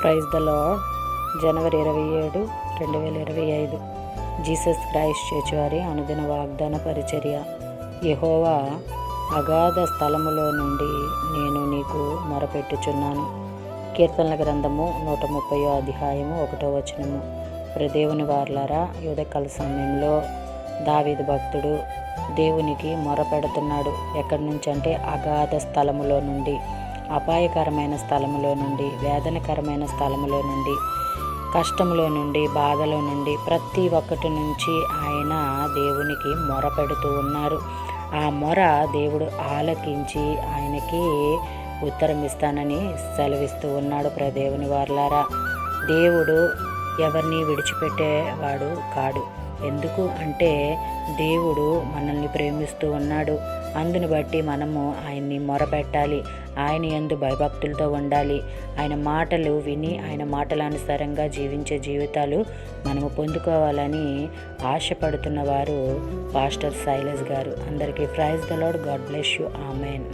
Praise the Lord. జనవరి 27, 2025 Jesus Christ church వారి అనుదిన వాగ్దాన పరిచర్య. యెహోవా అగాధ స్థలములో నుండి నేను నీకు మొరపెట్టుచున్నాను. కీర్తనల గ్రంథము 130వ అధ్యాయము 1వ వచనము. దేవుని వారలారా, ఉదయకాల సమయంలో దావీదు భక్తుడు దేవునికి మొరపెడుతున్నాడు. ఎక్కడి నుంచి అంటే అగాధ స్థలములో నుండి, అపాయకరమైన స్థలములో నుండి, వేదనకరమైన స్థలములో నుండి, కష్టంలో నుండి, బాధలో నుండి, ప్రతి ఒక్కటి నుంచి ఆయన దేవునికి మొరపెడుతూ ఉన్నారు. ఆ మొర దేవుడు ఆలకించి ఆయనకి ఉత్తరం ఇస్తానని సెలవిస్తూ ఉన్నాడు. దేవుని వారలారా, దేవుడు ఎవరిని విడిచిపెట్టేవాడు కాడు. ఎందుకు అంటే దేవుడు మనల్ని ప్రేమిస్తూ ఉన్నాడు. అందుని బట్టి మనము ఆయన్ని మొరపెట్టాలి. ఆయన యందు భయభక్తులతో ఉండాలి. ఆయన మాటలు విని ఆయన మాటలానుసారంగా జీవించే జీవితాలు మనము పొందుకోవాలని ఆశపడుతున్న వారు పాస్టర్ సైలస్ గారు. అందరికీ praise the Lord. God bless you. Amen.